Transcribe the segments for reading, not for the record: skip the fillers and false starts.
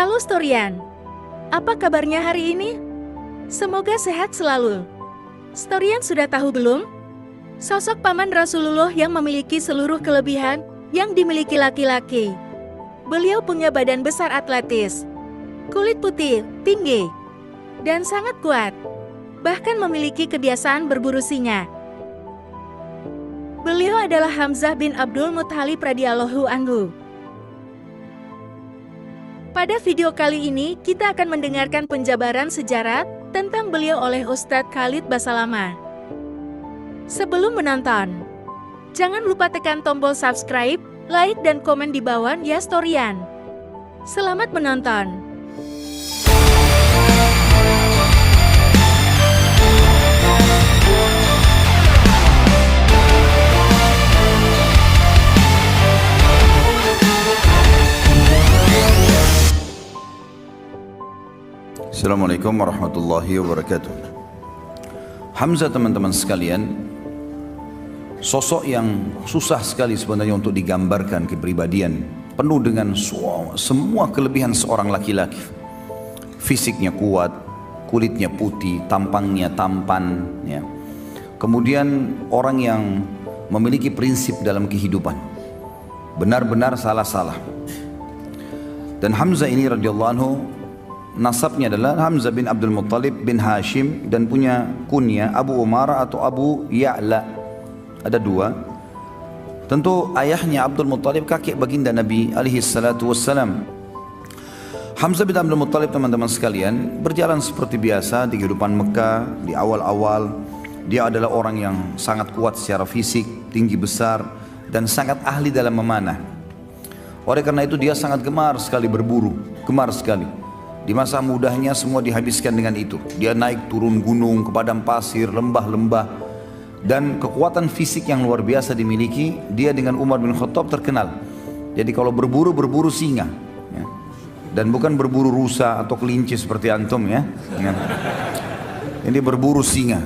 Halo Storian, apa kabarnya hari ini? Semoga sehat selalu. Storian sudah tahu belum? Sosok paman Rasulullah yang memiliki seluruh kelebihan yang dimiliki laki-laki. Beliau punya badan besar atletis, kulit putih, tinggi, dan sangat kuat. Bahkan memiliki kebiasaan berburu singa. Beliau adalah Hamzah bin Abdul Muthalib radhiyallahu anhu. Pada video kali ini, kita akan mendengarkan penjabaran sejarah tentang beliau oleh Ustadz Khalid Basalamah. Sebelum menonton, jangan lupa tekan tombol subscribe, like, dan komen di bawah ya Storian. Selamat menonton. Assalamualaikum warahmatullahi wabarakatuh. Hamzah, teman-teman sekalian, sosok yang susah sekali sebenarnya untuk digambarkan kepribadian, penuh dengan semua kelebihan seorang laki-laki. Fisiknya kuat, kulitnya putih, tampangnya tampan, ya. Kemudian orang yang memiliki prinsip dalam kehidupan, benar-benar salah-salah. Dan Hamzah ini radhiyallahu anhu, nasabnya adalah Hamzah bin Abdul Muttalib bin Hashim, dan punya kunya Abu Umar atau Abu Ya'la. Ada dua. Tentu ayahnya Abdul Muttalib kakek baginda Nabi alaihi salatu wassalam. Hamzah bin Abdul Muttalib, teman-teman sekalian, berjalan seperti biasa di kehidupan Mekah. Di awal-awal dia adalah orang yang sangat kuat secara fisik, tinggi besar, dan sangat ahli dalam memanah. Oleh karena itu dia sangat gemar sekali berburu, gemar sekali. Di masa mudanya semua dihabiskan dengan itu. Dia naik turun gunung, ke padang pasir, lembah-lembah, dan kekuatan fisik yang luar biasa dimiliki. Dia dengan Umar bin Khattab terkenal. Jadi kalau berburu singa, ya. Dan bukan berburu rusa atau kelinci seperti antum, ya. Ini berburu singa.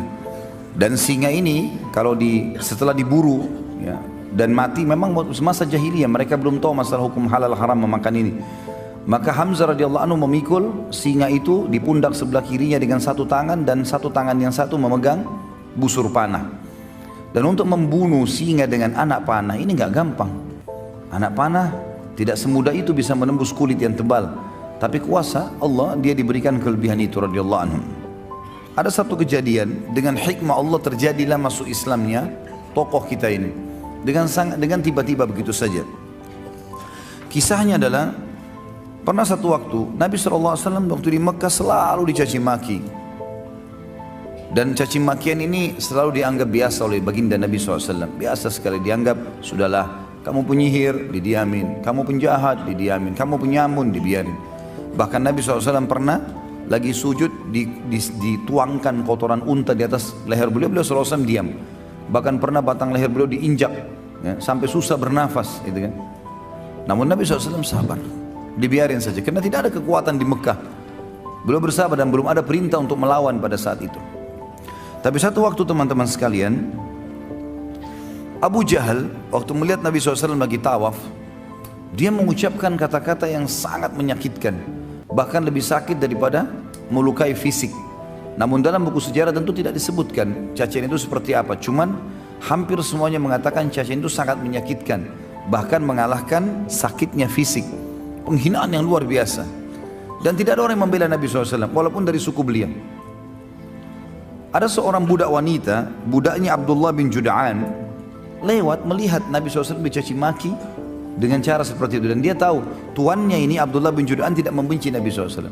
Dan singa ini kalau setelah diburu, ya, dan mati, memang semasa jahiliyah mereka belum tahu masalah hukum halal haram memakan ini. Maka Hamzah radhiyallahu anhu memikul singa itu di pundak sebelah kirinya dengan satu tangan, dan satu tangan yang satu memegang busur panah. Dan untuk membunuh singa dengan anak panah ini nggak gampang. Anak panah tidak semudah itu bisa menembus kulit yang tebal. Tapi kuasa Allah, dia diberikan kelebihan itu radhiyallahu anhu. Ada satu kejadian, dengan hikmah Allah terjadilah masuk Islamnya tokoh kita ini. Dengan tiba-tiba begitu saja. Kisahnya adalah, pernah satu waktu Nabi SAW waktu di Mekah selalu dicaci maki. Dan caci makian ini selalu dianggap biasa oleh baginda Nabi SAW. Biasa sekali dianggap, sudahlah, kamu penyihir, didiamin. Kamu penjahat, didiamin. Kamu penyamun, dibiarin. Bahkan Nabi SAW pernah lagi sujud, dituangkan kotoran unta di atas leher beliau SAW diam. Bahkan pernah batang leher beliau diinjak, ya, sampai susah bernafas, gitu kan. Namun Nabi SAW sabar, dibiarin saja, karena tidak ada kekuatan di Mekah. Beliau bersabar dan belum ada perintah untuk melawan pada saat itu. Tapi satu waktu, teman-teman sekalian, Abu Jahal waktu melihat Nabi SAW lagi tawaf, dia mengucapkan kata-kata yang sangat menyakitkan, bahkan lebih sakit daripada melukai fisik. Namun dalam buku sejarah tentu tidak disebutkan cacian itu seperti apa. Cuman hampir semuanya mengatakan cacian itu sangat menyakitkan, bahkan mengalahkan sakitnya fisik. Penghinaan yang luar biasa. Dan tidak ada orang yang membela Nabi SAW walaupun dari suku beliau. Ada seorang budak wanita, budaknya Abdullah bin Jud'an, lewat melihat Nabi SAW dicaci maki dengan cara seperti itu. Dan dia tahu tuannya ini Abdullah bin Jud'an tidak membenci Nabi SAW.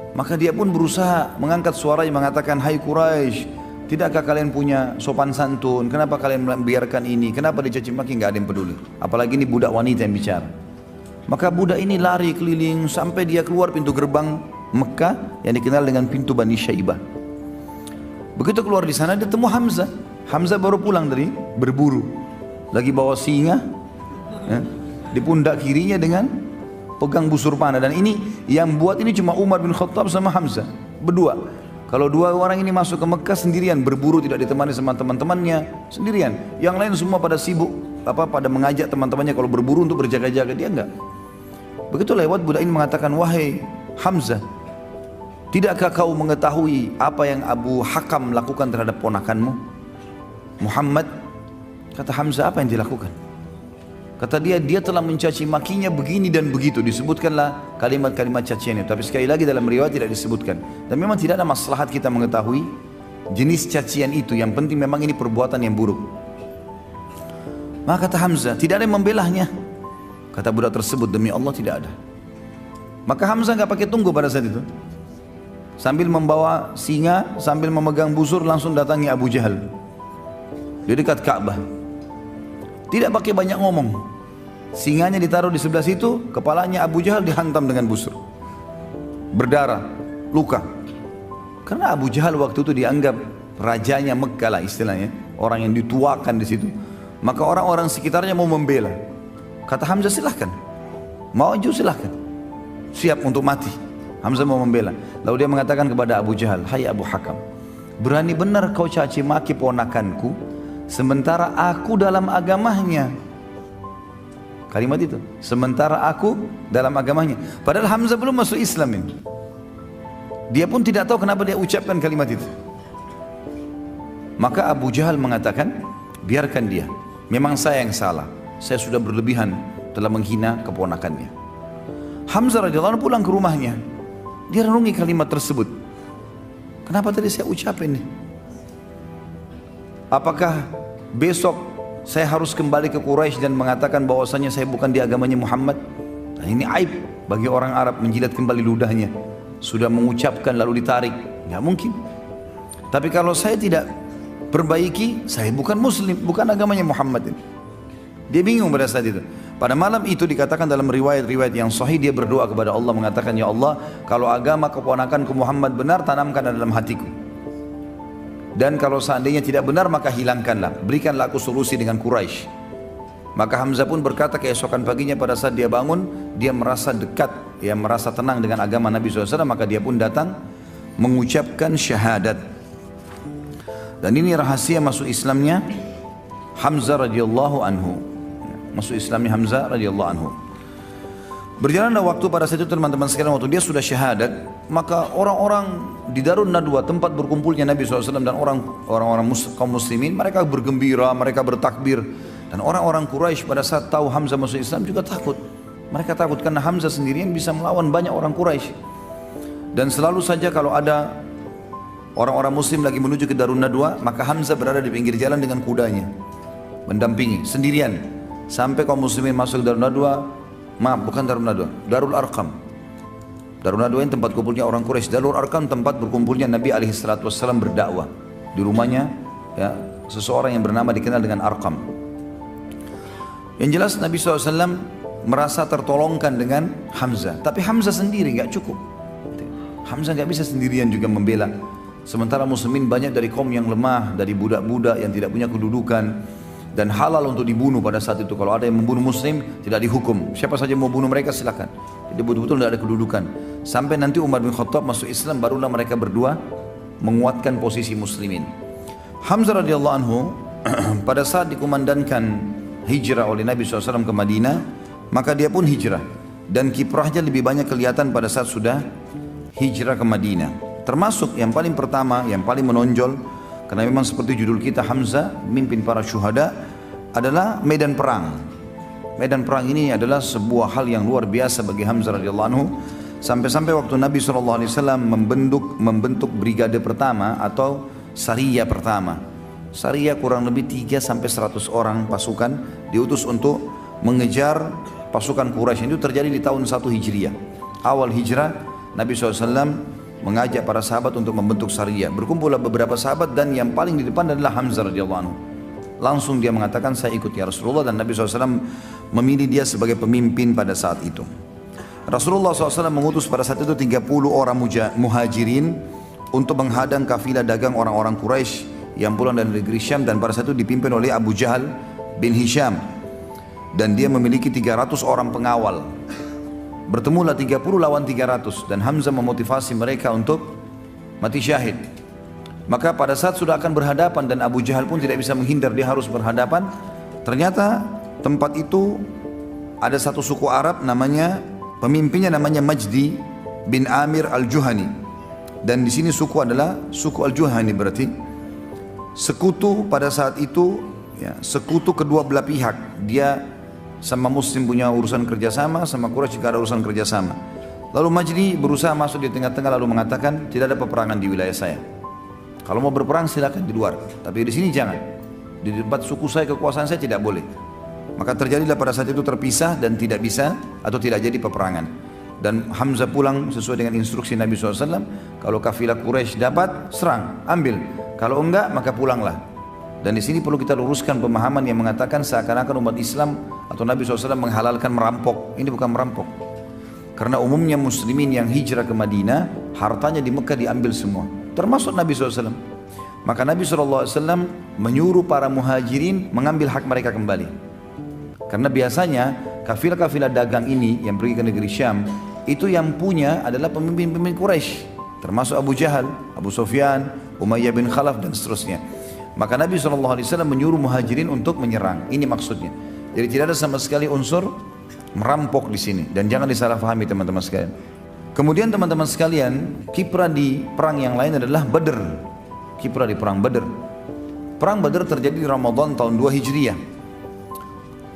Maka dia pun berusaha mengangkat suaranya mengatakan, "Hai Quraisy, tidakkah kalian punya sopan santun? Kenapa kalian membiarkan ini? Kenapa dicaci maki?" Nggak ada yang peduli. Apalagi ini budak wanita yang bicara. Maka budak ini lari keliling sampai dia keluar pintu gerbang Mekah yang dikenal dengan pintu Bani Syaibah. Begitu keluar di sana dia temu Hamzah. Hamzah baru pulang dari berburu, lagi bawa singa, ya, di pundak kirinya dengan pegang busur panah. Dan ini yang buat ini cuma Umar bin Khattab sama Hamzah berdua. Kalau dua orang ini masuk ke Mekah sendirian, berburu tidak ditemani sama teman-temannya, sendirian. Yang lain semua pada sibuk pada mengajak teman-temannya kalau berburu untuk berjaga-jaga, dia enggak. Begitu lewat, budak ini mengatakan, wahai Hamzah, tidakkah kau mengetahui apa yang Abu Hakam lakukan terhadap ponakanmu Muhammad? Kata Hamzah, apa yang dilakukan? Kata dia, dia telah mencaci makinya begini dan begitu. Disebutkanlah kalimat-kalimat caciannya. Tapi sekali lagi dalam riwayat tidak disebutkan. Dan memang tidak ada maslahat kita mengetahui jenis cacian itu. Yang penting memang ini perbuatan yang buruk. Maka kata Hamzah, tidak ada yang membelahnya. Kata budak tersebut, demi Allah tidak ada. Maka Hamzah nggak pakai tunggu pada saat itu. Sambil membawa singa, sambil memegang busur, langsung datangi Abu Jahal di dekat Ka'bah. Tidak pakai banyak ngomong. Singanya ditaruh di sebelah situ, kepalanya Abu Jahal dihantam dengan busur. Berdarah, luka. Karena Abu Jahal waktu itu dianggap rajanya Mekkah lah istilahnya, orang yang dituakan di situ. Maka orang-orang sekitarnya mau membela. Kata Hamzah, silahkan. Maju silahkan. Siap untuk mati. Hamzah mau membela. Lalu dia mengatakan kepada Abu Jahal, hai Abu Hakam, berani benar kau caci maki ponakanku, sementara aku dalam agamanya. Kalimat itu, sementara aku dalam agamanya. Padahal Hamzah belum masuk Islam ini. Dia pun tidak tahu kenapa dia ucapkan kalimat itu. Maka Abu Jahal mengatakan, biarkan dia. Memang saya yang salah. Saya sudah berlebihan telah menghina keponakannya. Hamzah radhiyallahu anhu pulang ke rumahnya. Dia renungi kalimat tersebut. Kenapa tadi saya ucapin ini? Apakah besok saya harus kembali ke Quraisy dan mengatakan bahwasanya saya bukan di agamanya Muhammad? Nah, ini aib bagi orang Arab menjilat kembali ludahnya. Sudah mengucapkan lalu ditarik, nggak mungkin. Tapi kalau saya tidak perbaiki, saya bukan Muslim, bukan agamanya Muhammad ini. Dia bingung pada saat itu. Pada malam itu dikatakan dalam riwayat-riwayat yang sahih, dia berdoa kepada Allah mengatakan, ya Allah, kalau agama keponakanku Muhammad benar, tanamkan dalam hatiku. Dan kalau seandainya tidak benar, maka hilangkanlah, berikanlah aku solusi dengan Quraisy. Maka Hamzah pun berkata keesokan paginya pada saat dia bangun, dia merasa dekat, dia merasa tenang dengan agama Nabi SAW, maka dia pun datang mengucapkan syahadat. Dan ini rahasia masuk Islamnya Hamzah radhiyallahu anhu. Masuk Islamnya Hamzah radhiyallahu anhu. Berjalanlah waktu pada saat itu teman-teman sekalian, waktu dia sudah syahadat, maka orang-orang di Darun Nadwa, tempat berkumpulnya Nabi SAW dan orang-orang kaum muslimin, mereka bergembira, mereka bertakbir. Dan orang-orang Quraisy pada saat tahu Hamzah masuk Islam juga takut. Mereka takut karena Hamzah sendirian bisa melawan banyak orang Quraisy. Dan selalu saja kalau ada orang-orang muslim lagi menuju ke Darun Nadwa, maka Hamzah berada di pinggir jalan dengan kudanya, mendampingi sendirian. Sampai kaum muslimin masuk ke Darun Nadwa, maaf bukan Darun Nadwa, Darul Arqam. Darun Nadwa ini tempat kumpulnya orang Quraisy. Darul Arqam tempat berkumpulnya Nabi SAW berdakwah. Di rumahnya ya, seseorang yang bernama dikenal dengan Arqam. Yang jelas Nabi SAW merasa tertolongkan dengan Hamzah. Tapi Hamzah sendiri nggak cukup. Hamzah nggak bisa sendirian juga membela. Sementara muslimin banyak dari kaum yang lemah, dari budak-budak yang tidak punya kedudukan. Dan halal untuk dibunuh pada saat itu. Kalau ada yang membunuh muslim, tidak dihukum. Siapa saja mau bunuh mereka silakan. Jadi betul-betul tidak ada kedudukan. Sampai nanti Umar bin Khattab masuk Islam, barulah mereka berdua menguatkan posisi muslimin. Hamzah radhiyallahu anhu pada saat dikumandangkan hijrah oleh Nabi SAW ke Madinah, maka dia pun hijrah. Dan kiprahnya lebih banyak kelihatan pada saat sudah hijrah ke Madinah. Termasuk yang paling pertama, yang paling menonjol, karena memang seperti judul kita, Hamzah, mimpin para syuhada, adalah medan perang. Medan perang ini adalah sebuah hal yang luar biasa bagi Hamzah radhiyallahu anhu. Sampai-sampai waktu Nabi SAW membentuk brigade pertama atau sariyah pertama. Sariyah kurang lebih 3-100 orang pasukan diutus untuk mengejar pasukan Quraisy. Itu terjadi di tahun 1 Hijriah. Awal hijrah, Nabi SAW mengajak para sahabat untuk membentuk sariyah. Berkumpullah beberapa sahabat dan yang paling di depan adalah Hamzah radhiyallahu anhu. Langsung dia mengatakan, saya ikut ya Rasulullah, dan Nabi SAW memilih dia sebagai pemimpin pada saat itu. Rasulullah SAW mengutus pada saat itu 30 orang muhajirin untuk menghadang kafilah dagang orang-orang Quraisy yang pulang dari negeri Syam, dan pada saat itu dipimpin oleh Abu Jahal bin Hisham. Dan dia memiliki 300 orang pengawal. Bertemulah 30 lawan 300 dan Hamzah memotivasi mereka untuk mati syahid. Maka pada saat sudah akan berhadapan dan Abu Jahal pun tidak bisa menghindar, dia harus berhadapan. Ternyata tempat itu ada satu suku Arab namanya Pemimpinnya namanya Majdi bin Amir Al-Juhani. Dan di sini suku adalah suku Al-Juhani, berarti sekutu pada saat itu, ya, sekutu kedua belah pihak. Dia sama Muslim punya urusan kerjasama, sama Quraisy juga ada urusan kerjasama. Lalu Majdi berusaha masuk di tengah-tengah lalu mengatakan, tidak ada peperangan di wilayah saya. Kalau mau berperang silakan di luar, tapi di sini jangan. Di tempat suku saya, kekuasaan saya tidak boleh. Maka terjadilah pada saat itu terpisah dan tidak bisa atau tidak jadi peperangan. Dan Hamzah pulang sesuai dengan instruksi Nabi SAW. Kalau kafilah Quraisy dapat, serang, ambil. Kalau enggak, maka pulanglah. Dan di sini perlu kita luruskan pemahaman yang mengatakan seakan-akan umat Islam atau Nabi SAW menghalalkan merampok. Ini bukan merampok. Karena umumnya muslimin yang hijrah ke Madinah, hartanya di Mekah diambil semua. Termasuk Nabi SAW. Maka Nabi SAW menyuruh para muhajirin mengambil hak mereka kembali. Karena biasanya kafilah-kafilah dagang ini yang pergi ke negeri Syam, itu yang punya adalah pemimpin-pemimpin Quraisy, termasuk Abu Jahal, Abu Sufyan, Umayyah bin Khalaf dan seterusnya. Maka Nabi SAW menyuruh muhajirin untuk menyerang. Ini maksudnya. Jadi tidak ada sama sekali unsur merampok di sini. Dan jangan disalahfahami teman-teman sekalian. Kemudian teman-teman sekalian, kiprah di perang yang lain adalah Badr. Kiprah di perang Badr. Perang Badr terjadi di Ramadan tahun 2 Hijriah.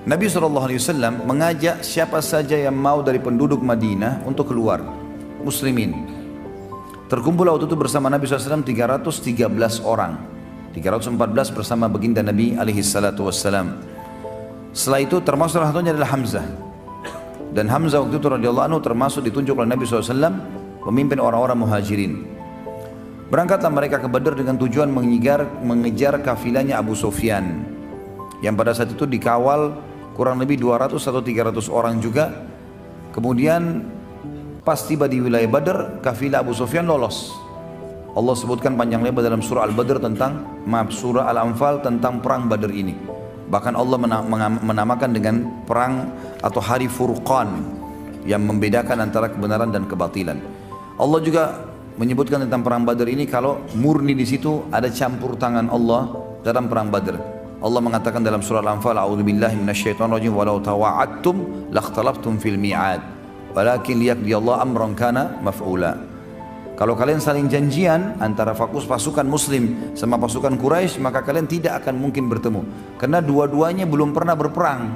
Nabi SAW mengajak siapa saja yang mau dari penduduk Madinah untuk keluar, muslimin. Terkumpul waktu itu bersama Nabi SAW 313 orang, 314 bersama baginda Nabi SAW. Setelah itu termasuk salah satunya adalah Hamzah. Dan Hamzah waktu itu radhiyallahu anhu termasuk ditunjuk oleh Nabi SAW pemimpin orang-orang muhajirin. Berangkatlah mereka ke Badr dengan tujuan mengejar kafilahnya Abu Sufyan, yang pada saat itu dikawal kurang lebih 200 atau 300 orang juga. Kemudian pas tiba di wilayah Badr, kafilah Abu Sufyan lolos. Allah sebutkan panjang lebar dalam surah Al-Badr surah Al-Anfal tentang perang Badr ini. Bahkan Allah menamakan dengan perang atau hari Furqan yang membedakan antara kebenaran dan kebatilan. Allah juga menyebutkan tentang perang Badr ini kalau murni di situ ada campur tangan Allah dalam perang Badr. Allah mengatakan dalam surah Al-Anfal, "A'udzubillahi minasyaitonirrajim walau tawa'adtum lakhtalaftum fil mi'ad walakin liyaqdiyallahu amran kana maf'ula." Kalau kalian saling janjian antara pasukan muslim sama pasukan Quraisy, maka kalian tidak akan mungkin bertemu karena dua-duanya belum pernah berperang.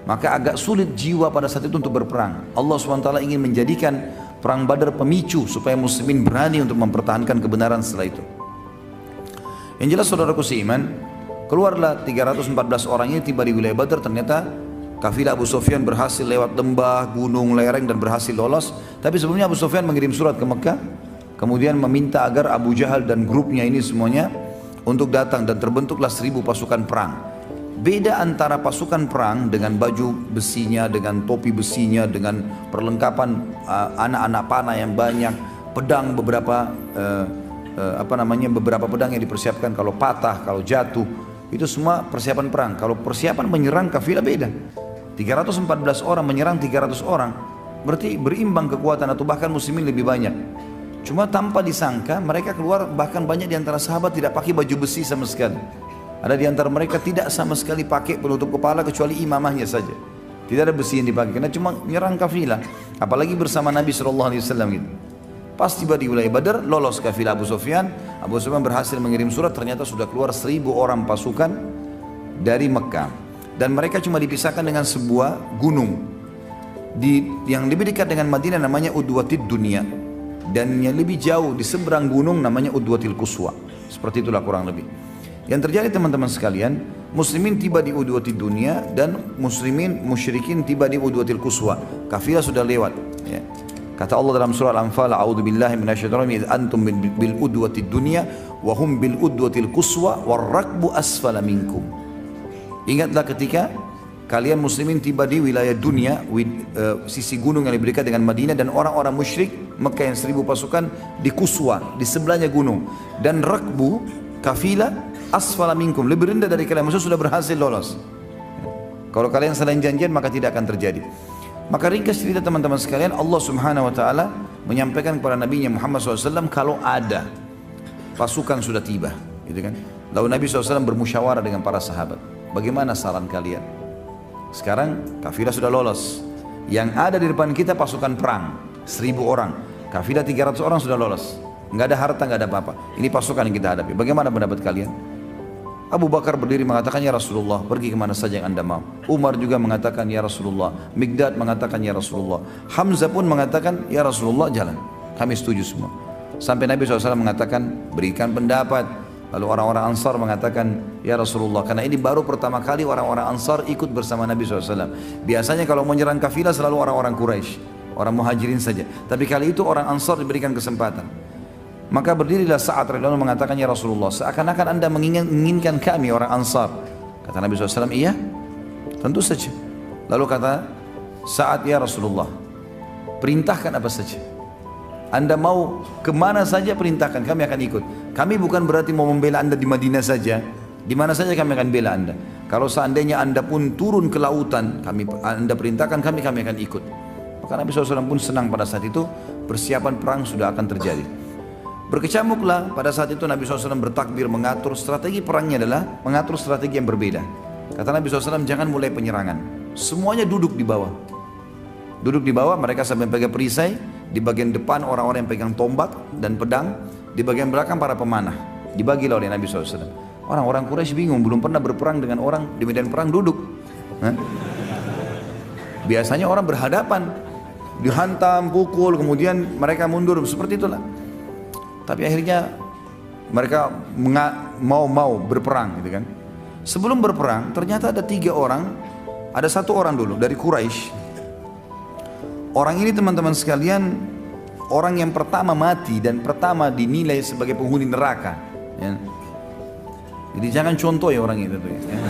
Maka agak sulit jiwa pada saat itu untuk berperang. Allah SWT ingin menjadikan perang Badar pemicu supaya muslimin berani untuk mempertahankan kebenaran setelah itu. Yang jelas saudaraku seiman, keluarlah 314 orang ini tiba di wilayah Badr. Ternyata kafilah Abu Sufyan berhasil lewat lembah, gunung, lereng dan berhasil lolos. Tapi sebelumnya Abu Sufyan mengirim surat ke Mekah, kemudian meminta agar Abu Jahal dan grupnya ini semuanya untuk datang, dan terbentuklah 1000 pasukan perang. Beda antara pasukan perang dengan baju besinya, dengan topi besinya, dengan perlengkapan anak-anak panah yang banyak, pedang beberapa beberapa pedang yang dipersiapkan kalau patah, kalau jatuh. Itu semua persiapan perang. Kalau persiapan menyerang kafilah beda. 314 orang menyerang 300 orang. Berarti berimbang kekuatan atau bahkan muslimin lebih banyak. Cuma tanpa disangka mereka keluar, bahkan banyak di antara sahabat tidak pakai baju besi sama sekali. Ada di antara mereka tidak sama sekali pakai penutup kepala kecuali imamahnya saja. Tidak ada besi yang dipakai karena cuma menyerang kafilah. Apalagi bersama Nabi SAW gitu. Pas tiba di wilayah Badar, lolos kafilah Abu Sufyan. Abu Sufyan berhasil mengirim surat, ternyata sudah keluar 1000 orang pasukan dari Mekah. Dan mereka cuma dipisahkan dengan sebuah gunung. Yang lebih dekat dengan Madinah namanya Udwatid Dunia. Dan yang lebih jauh di seberang gunung namanya Udwatil Quswa. Seperti itulah kurang lebih. Yang terjadi teman-teman sekalian, muslimin tiba di Udwatid Dunia dan musyrikin tiba di Udwatil Quswa. Kafilah sudah lewat. Ya. Kata Allah dalam surah Al-Anfal, "A'udzubillahi minasyaitonir rajim, antum bil udwatid dunya wa hum bil udwatil quswa war rakbu asfala minkum." Ingatlah ketika kalian muslimin tiba di wilayah dunia, sisi gunung yang lebih dekat dengan Madinah, dan orang-orang musyrik Mekah yang 1000 pasukan di Quswa, di sebelahnya gunung, dan rakbu kafilah asfala minkum, lebih rendah dari kalian, maksudnya sudah berhasil lolos. Kalau kalian saling janjian maka tidak akan terjadi. Maka ringkas cerita teman-teman sekalian, Allah Subhanahu wa taala menyampaikan kepada Nabi Muhammad SAW kalau ada pasukan sudah tiba, gitu kan. Lalu Nabi SAW bermusyawarah dengan para sahabat, bagaimana saran kalian? Sekarang kafilah sudah lolos, Yang ada di depan kita pasukan perang, 1000 orang. Kafilah 300 orang sudah lolos. Nggak ada harta, nggak ada apa-apa. Ini pasukan yang kita hadapi. Bagaimana pendapat kalian? Abu Bakar berdiri mengatakan, ya Rasulullah, pergi kemana saja yang anda mau. Umar juga mengatakan, ya Rasulullah. Mikdad mengatakan, ya Rasulullah. Hamzah pun mengatakan, ya Rasulullah, jalan. Kami setuju semua. Sampai Nabi SAW mengatakan, berikan pendapat. Lalu orang-orang Ansar mengatakan, ya Rasulullah, karena ini baru pertama kali orang-orang Ansar ikut bersama Nabi SAW. Biasanya kalau menyerang kafilah selalu orang-orang Quraisy, orang Muhajirin saja. Tapi kali itu orang Ansar diberikan kesempatan. Maka berdirilah Sa'ad radhiyallahu anhu mengatakan, ya Rasulullah, seakan-akan anda menginginkan kami orang Ansar. Kata Nabi SAW, iya, tentu saja. Lalu kata Sa'ad, ya Rasulullah, perintahkan apa saja. Anda mau kemana saja perintahkan, kami akan ikut. Kami bukan berarti mau membela anda di Madinah saja. Di mana saja kami akan bela anda. Kalau seandainya anda pun turun ke lautan, anda perintahkan kami akan ikut. Maka Nabi SAW pun senang pada saat itu, persiapan perang sudah akan terjadi. Berkecamuklah pada saat itu Nabi SAW bertakbir mengatur strategi perangnya adalah mengatur strategi yang berbeda. Kata Nabi SAW, jangan mulai penyerangan. Semuanya duduk di bawah. Duduk di bawah, mereka sampai pegang perisai. Di bagian depan orang-orang yang pegang tombak dan pedang. Di bagian belakang para pemanah. Dibagilah oleh Nabi SAW. Orang-orang Quraisy bingung, belum pernah berperang dengan orang di medan perang duduk. Biasanya orang berhadapan, dihantam, pukul, kemudian mereka mundur, seperti itulah. Tapi akhirnya mereka mau berperang gitu kan. Sebelum berperang ternyata ada 3 orang, ada 1 orang dulu dari Quraisy. Orang ini teman-teman sekalian, orang yang pertama mati dan pertama dinilai sebagai penghuni neraka ya. Jadi jangan contoh ya orang itu ya.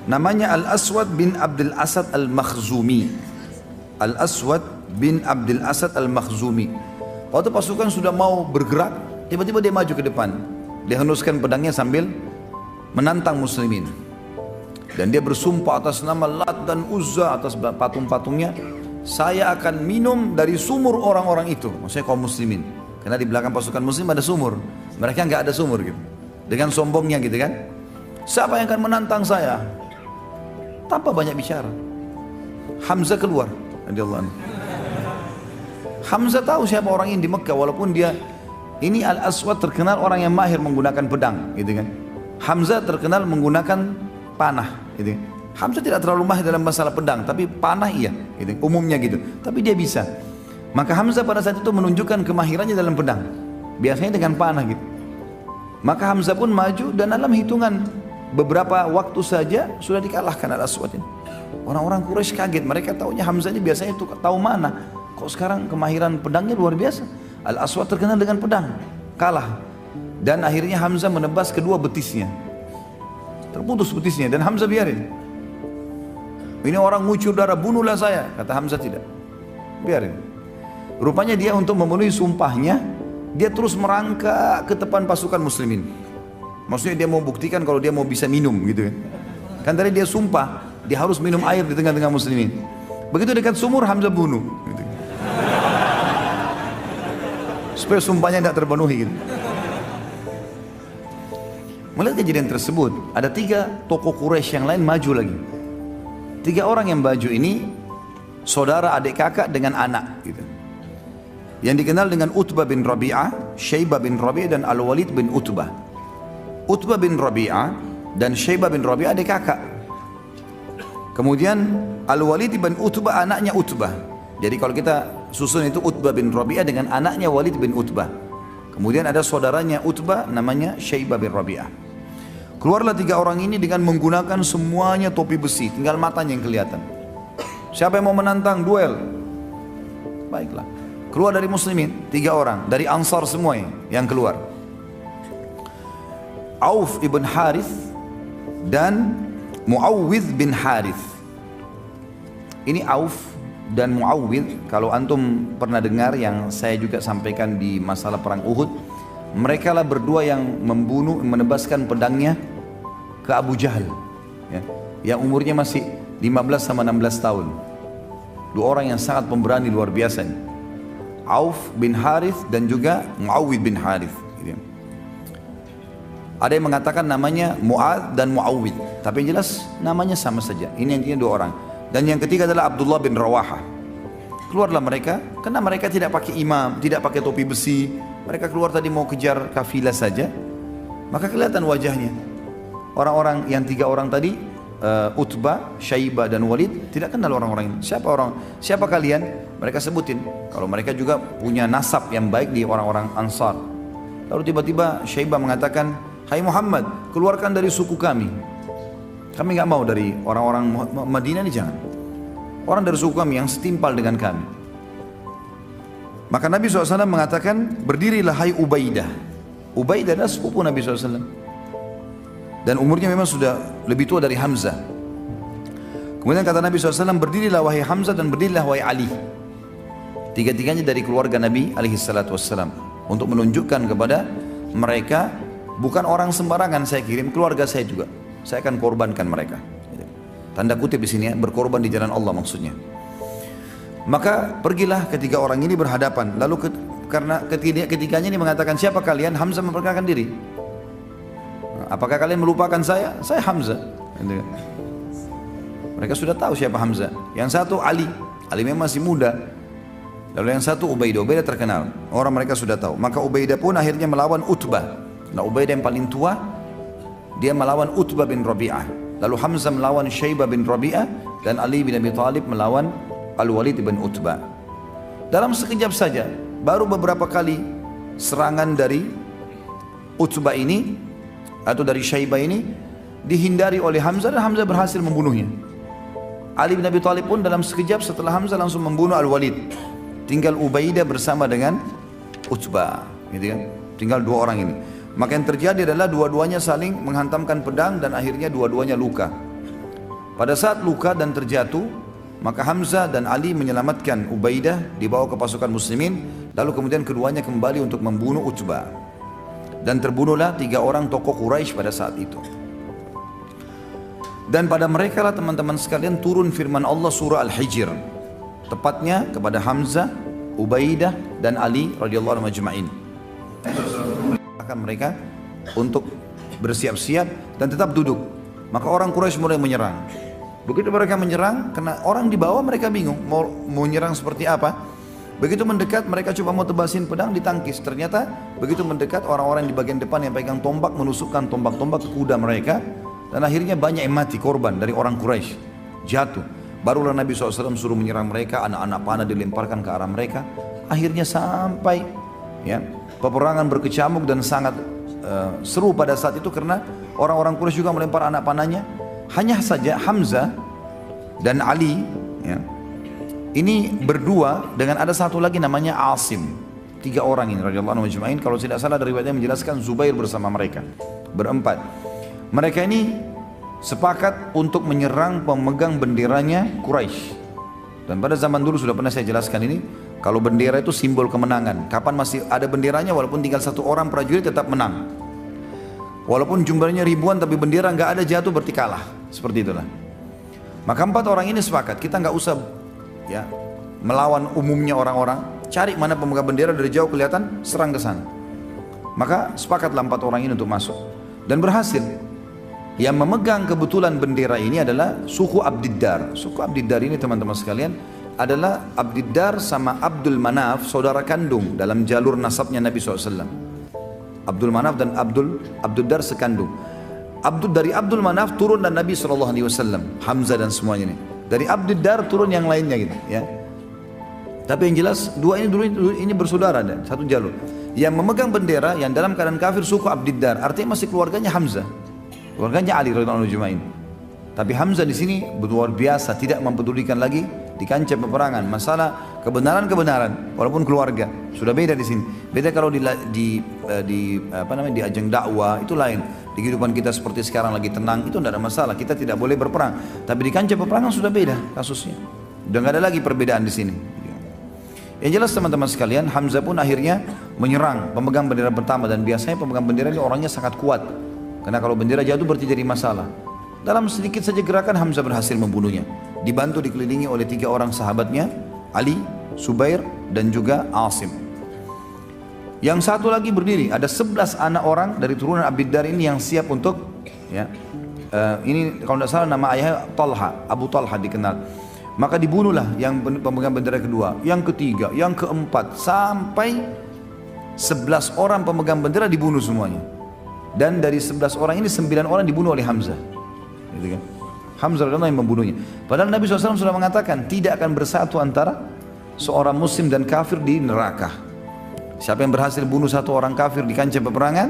Namanya Al-Aswad bin Abdul Asad Al-Makhzumi. Al-Aswad bin Abdul Asad Al-Makhzumi. Waktu pasukan sudah mau bergerak, tiba-tiba dia maju ke depan. Dia henuskan pedangnya sambil menantang muslimin. Dan dia bersumpah atas nama Lat dan Uzza, atas patung-patungnya, saya akan minum dari sumur orang-orang itu. Maksudnya kaum muslimin. Karena di belakang pasukan muslim ada sumur. Mereka nggak ada sumur gitu. Dengan sombongnya gitu kan. Siapa yang akan menantang saya? Tanpa banyak bicara. Hamzah keluar. Hamzah tahu siapa orang ini di Mekah, walaupun dia ini Al-Aswad terkenal orang yang mahir menggunakan pedang, gitu kan. Hamzah terkenal menggunakan panah, gitu kan. Hamzah tidak terlalu mahir dalam masalah pedang, tapi panah iya, gitu, umumnya gitu. Tapi dia bisa. Maka Hamzah pada saat itu menunjukkan kemahirannya dalam pedang, biasanya dengan panah gitu. Maka Hamzah pun maju dan dalam hitungan beberapa waktu saja sudah dikalahkan Al-Aswad ini. Orang-orang Quraisy kaget, mereka taunya Hamzah ini biasanya itu tahu mana. Kok sekarang kemahiran pedangnya luar biasa. Al-Aswad terkenal dengan pedang, kalah. Dan akhirnya Hamzah menebas kedua betisnya. Terputus betisnya dan Hamzah biarin. Ini orang ngucur darah, bunuhlah saya. Kata Hamzah tidak, biarin. Rupanya dia untuk memenuhi sumpahnya, dia terus merangkak ke depan pasukan muslimin. Maksudnya dia mau buktikan kalau dia mau bisa minum gitu kan. Kan tadi dia sumpah, dia harus minum air di tengah-tengah muslimin. Begitu dekat sumur Hamzah bunuh gitu. Supaya sumpahnya tidak terpenuhi gitu. Melihat kejadian tersebut, ada 3 tokoh Quraisy yang lain maju lagi. 3 orang yang maju ini saudara adik kakak dengan anak gitu. Yang dikenal dengan Utbah bin Rabi'ah, Syaibah bin Rabi'ah dan Al-Walid bin Utbah. Utbah bin Rabi'ah dan Syaibah bin Rabi'ah adik kakak. Kemudian Al-Walid bin Utbah anaknya Utbah. Jadi kalau kita susun itu Utbah bin Rabi'ah dengan anaknya Walid bin Utbah. Kemudian ada saudaranya Utbah namanya Syaibah bin Rabi'ah. Keluarlah 3 orang ini dengan menggunakan semuanya topi besi, tinggal matanya yang kelihatan. Siapa yang mau menantang duel? Baiklah. Keluar dari muslimin 3 orang, dari Ansar semua yang keluar. Auf ibn Harith dan Muawwidh bin Harith. Ini Auf dan Muawwidh, kalau antum pernah dengar yang saya juga sampaikan di masalah perang Uhud, mereka lah berdua yang menebaskan pedangnya ke Abu Jahal ya, yang umurnya masih 15 sama 16 tahun. 2 orang yang sangat pemberani luar biasa nih. Auf bin Harith dan juga Muawwidh bin Harith gitu. Ada yang mengatakan namanya Mu'ad dan Muawwidh, tapi jelas namanya sama saja. Ini intinya 2 orang. Dan yang ketiga adalah Abdullah bin Rawaha. Keluarlah mereka, karena mereka tidak pakai imam, tidak pakai topi besi. Mereka keluar tadi mau kejar kafilah saja. Maka kelihatan wajahnya. Orang-orang yang 3 orang tadi, Utbah, Syaibah dan Walid, tidak kenal orang-orang ini. Siapa kalian? Mereka sebutin. Kalau mereka juga punya nasab yang baik di orang-orang Ansar. Lalu tiba-tiba Syaibah mengatakan, "Hai Muhammad, keluarkan dari suku kami. Kami nggak mau dari orang-orang Madinah ini, jangan. Orang dari suku kami yang setimpal dengan kami." Maka Nabi SAW mengatakan, "Berdirilah hai Ubaidah." Ubaidah adalah sepupu Nabi SAW. Dan umurnya memang sudah lebih tua dari Hamzah. Kemudian kata Nabi SAW, "Berdirilah wahai Hamzah dan berdirilah wahai Ali." Tiga-tiganya dari keluarga Nabi SAW. Untuk menunjukkan kepada mereka, bukan orang sembarangan saya kirim, keluarga saya juga. Saya akan korbankan mereka. Tanda kutip di sini ya, berkorban di jalan Allah maksudnya. Maka pergilah ketiga orang ini berhadapan. Lalu karena ketiganya ini mengatakan, "Siapa kalian?" Hamzah memperkenalkan diri. "Apakah kalian melupakan saya?" "Saya Hamzah." Mereka sudah tahu siapa Hamzah. Yang satu Ali. Ali memang masih muda. Lalu yang satu Ubaidah. Ubaidah terkenal. Orang mereka sudah tahu. Maka Ubaidah pun akhirnya melawan Utbah. Nah, Ubaidah yang paling tua, dia melawan Utbah bin Rabi'ah. Lalu Hamzah melawan Syaibah bin Rabi'ah, dan Ali bin Abi Thalib melawan Al-Walid bin Utbah. Dalam sekejap saja, baru beberapa kali serangan dari Utbah ini atau dari Syaibah ini dihindari oleh Hamzah, dan Hamzah berhasil membunuhnya. Ali bin Abi Thalib pun dalam sekejap setelah Hamzah langsung membunuh Al-Walid. Tinggal Ubaidah bersama dengan Utbah, gitu kan? Tinggal 2 orang ini. Maka yang terjadi adalah dua-duanya saling menghantamkan pedang dan akhirnya dua-duanya luka. Pada saat luka dan terjatuh, maka Hamzah dan Ali menyelamatkan Ubaidah, dibawa ke pasukan muslimin, lalu kemudian keduanya kembali untuk membunuh Utbah. Dan terbunuhlah 3 orang tokoh Quraisy pada saat itu. Dan pada mereka lah teman-teman sekalian turun firman Allah surah Al-Hijr. Tepatnya kepada Hamzah, Ubaidah dan Ali radhiyallahu anhum ajma'in. Mereka untuk bersiap-siap dan tetap duduk. Maka orang Quraisy mulai menyerang. Begitu mereka menyerang, karena orang di bawah mereka bingung mau menyerang seperti apa. Begitu mendekat, mereka coba mau tebasin pedang, ditangkis. Ternyata begitu mendekat, orang-orang di bagian depan yang pegang tombak menusukkan tombak-tombak ke kuda mereka, dan akhirnya banyak yang mati korban dari orang Quraisy, jatuh. Barulah Nabi SAW suruh menyerang mereka, anak-anak panah dilemparkan ke arah mereka. Akhirnya sampai ya, peperangan berkecamuk dan sangat seru pada saat itu, karena orang-orang Quraisy juga melempar anak panahnya. Hanya saja Hamzah dan Ali ya, ini berdua dengan ada satu lagi namanya Asim. 3 orang ini radhiyallahu anhu ajma'in. Kalau tidak salah dari riwayatnya menjelaskan Zubair bersama mereka, berempat. Mereka ini sepakat untuk menyerang pemegang benderanya Quraisy. Dan pada zaman dulu sudah pernah saya jelaskan ini, kalau bendera itu simbol kemenangan. Kapan masih ada benderanya, walaupun tinggal 1 orang prajurit tetap menang. Walaupun jumlahnya ribuan tapi bendera nggak ada, jatuh berarti kalah. Seperti itulah. Maka 4 orang ini sepakat, kita nggak usah ya melawan umumnya orang-orang. Cari mana pemegang bendera dari jauh kelihatan, serang ke sana. Maka sepakatlah 4 orang ini untuk masuk. Dan berhasil. Yang memegang kebetulan bendera ini adalah suku Abdiddar. Suku Abdiddar ini teman-teman sekalian adalah Abdiddar sama Abdul Manaf, saudara kandung dalam jalur nasabnya Nabi SAW. Abdul Manaf dan Abdiddar sekandung. Dari Abdul Manaf turun dan Nabi SAW, Hamzah dan semuanya ini. Dari Abdiddar turun yang lainnya gitu ya. Tapi yang jelas 2 ini dulu ini bersaudara dan satu jalur. Yang memegang bendera yang dalam keadaan kafir suku Abdiddar, artinya masih keluarganya Hamzah. Keluarganya Ali radhiyallahu anhu ajma'in. Tapi Hamzah di sini luar biasa, tidak mempedulikan lagi di kancah peperangan masalah kebenaran, walaupun keluarga sudah beda di sini. Beda kalau di ajang dakwah itu lain. Di kehidupan kita seperti sekarang lagi tenang itu tidak ada masalah, kita tidak boleh berperang. Tapi di kancah peperangan sudah beda kasusnya. Sudah nggak ada lagi perbedaan di sini. Yang jelas teman-teman sekalian, Hamzah pun akhirnya menyerang pemegang bendera pertama, dan biasanya pemegang bendera ini orangnya sangat kuat. Karena kalau bendera jatuh berarti jadi masalah. Dalam sedikit saja gerakan Hamzah berhasil membunuhnya. Dibantu dikelilingi oleh 3 orang sahabatnya, Ali, Zubair dan juga Asim. Yang satu lagi berdiri, ada 11 anak orang dari turunan Abdiddar ini yang siap untuk ya. Ini kalau tidak salah nama ayahnya Talha, Abu Talha dikenal. Maka dibunuhlah yang pemegang bendera kedua, yang ketiga, yang keempat, sampai 11 orang pemegang bendera dibunuh semuanya. Dan dari 11 orang ini 9 orang dibunuh oleh Hamzah. Gitu kan? Hamzah adalah yang membunuhnya. Padahal Nabi SAW sudah mengatakan tidak akan bersatu antara seorang muslim dan kafir di neraka. Siapa yang berhasil bunuh satu orang kafir di kancah peperangan,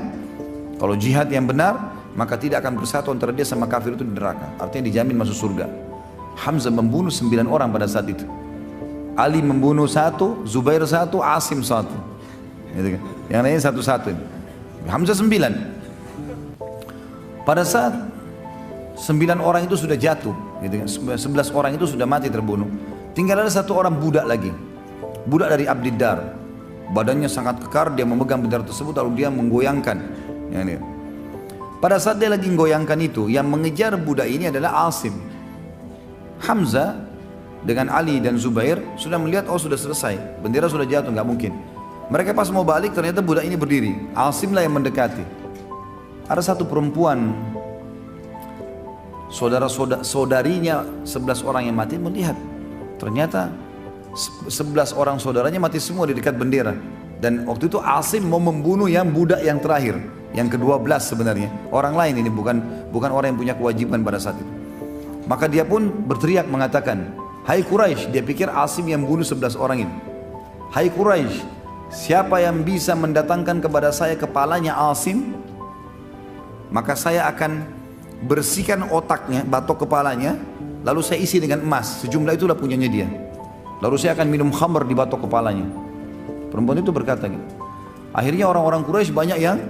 kalau jihad yang benar, maka tidak akan bersatu antara dia sama kafir itu di neraka. Artinya dijamin masuk surga. Hamzah membunuh 9 orang pada saat itu. Ali membunuh 1, Zubair 1, Asim 1. Gitu kan? Yang lainnya 1-1. Hamzah 9. Pada saat 9 orang itu sudah jatuh, gitu kan? 11 orang itu sudah mati terbunuh. Tinggal ada 1 orang budak lagi. Budak dari Abdiddar. Badannya sangat kekar, dia memegang bendera tersebut lalu dia menggoyangkan. Ini. Pada saat dia lagi menggoyangkan itu, yang mengejar budak ini adalah Asim. Hamzah dengan Ali dan Zubair sudah melihat, oh sudah selesai, bendera sudah jatuh, nggak mungkin. Mereka pas mau balik ternyata budak ini berdiri. Asim lah yang mendekati. Ada satu perempuan, saudarinya 11 orang yang mati melihat, ternyata 11 orang saudaranya mati semua di dekat bendera. Dan waktu itu Asim mau membunuh yang budak yang terakhir, yang ke-12 sebenarnya. Orang lain ini, bukan orang yang punya kewajiban pada saat itu. Maka dia pun berteriak mengatakan, hai Quraisy, dia pikir Asim yang bunuh 11 orang ini. Hai Quraisy, siapa yang bisa mendatangkan kepada saya kepalanya Asim, maka saya akan bersihkan otaknya, batok kepalanya, lalu saya isi dengan emas, sejumlah itulah punyanya dia. Lalu saya akan minum khamr di batok kepalanya. Perempuan itu berkata gitu. Akhirnya orang-orang Quraisy banyak yang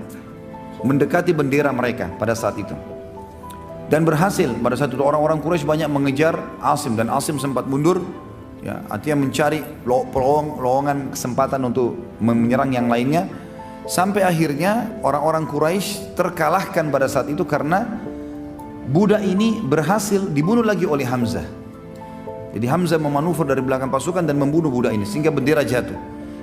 mendekati bendera mereka pada saat itu. Dan berhasil. Pada saat itu orang-orang Quraisy banyak mengejar Asim, dan Asim sempat mundur, ya, artinya mencari lowongan kesempatan untuk menyerang yang lainnya. Sampai akhirnya orang-orang Quraisy terkalahkan pada saat itu karena budak ini berhasil dibunuh lagi oleh Hamzah. Jadi Hamzah memanuver dari belakang pasukan dan membunuh budak ini sehingga bendera jatuh.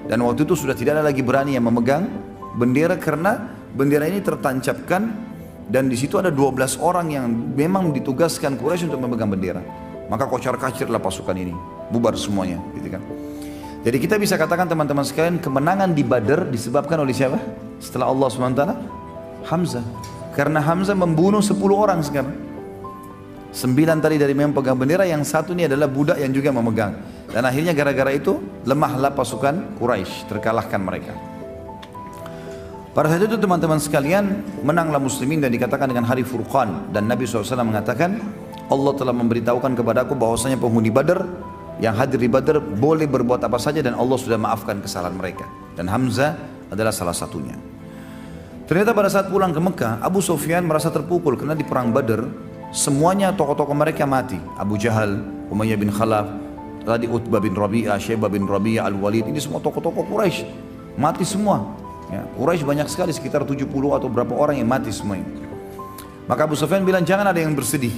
Dan waktu itu sudah tidak ada lagi berani yang memegang bendera karena bendera ini tertancapkan. Dan di situ ada 12 orang yang memang ditugaskan Quraisy untuk memegang bendera. Maka kocar-kacirlah pasukan ini, bubar semuanya, gitu kan. Jadi kita bisa katakan teman-teman sekalian, kemenangan di Badar disebabkan oleh siapa? Setelah Allah SWT, Hamzah. Karena Hamzah membunuh 10 orang sekarang. 9 tadi dari memegang bendera, yang 1 ini adalah budak yang juga memegang. Dan akhirnya gara-gara itu lemahlah pasukan Quraisy, terkalahkan mereka. Pada saat itu teman-teman sekalian, menanglah muslimin dan dikatakan dengan hari Furqan. Dan Nabi SAW mengatakan, Allah telah memberitahukan kepadaku bahwasanya penghuni Badar yang hadir di Badar boleh berbuat apa saja dan Allah sudah maafkan kesalahan mereka. Dan Hamzah adalah salah satunya. Ternyata pada saat pulang ke Mekah, Abu Sufyan merasa terpukul karena di perang Badar semuanya tokoh-tokoh mereka mati. Abu Jahal, Umayyah bin Khalaf, tadi Utbah bin Rabi'ah, Syaibah bin Rabi'ah, Al-Walid, ini semua tokoh-tokoh Quraisy mati semua. Ya, Quraisy banyak sekali, sekitar 70 atau berapa orang yang mati semuanya. Maka Abu Sufyan bilang, jangan ada yang bersedih.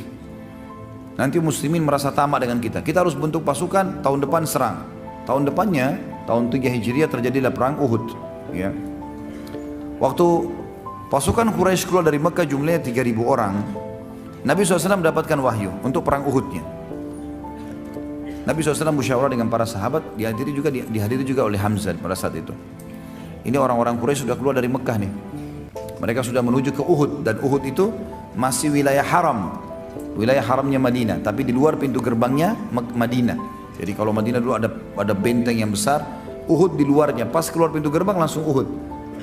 Nanti muslimin merasa tamak dengan kita. Kita harus bentuk pasukan, tahun depan serang. Tahun depannya, tahun 3 Hijriah terjadilah perang Uhud. Ya. Waktu pasukan Quraisy keluar dari Mekah jumlahnya 3.000 orang, Nabi SAW mendapatkan wahyu untuk perang Uhudnya. Nabi SAW musyawarah dengan para sahabat, dihadiri juga oleh Hamzah pada saat itu. Ini orang-orang Quraisy sudah keluar dari Mekah nih. Mereka sudah menuju ke Uhud, dan Uhud itu masih wilayah haram. Wilayah haramnya Madinah, tapi di luar pintu gerbangnya Madinah. Jadi kalau Madinah dulu ada benteng yang besar, Uhud di luarnya. Pas keluar pintu gerbang langsung Uhud.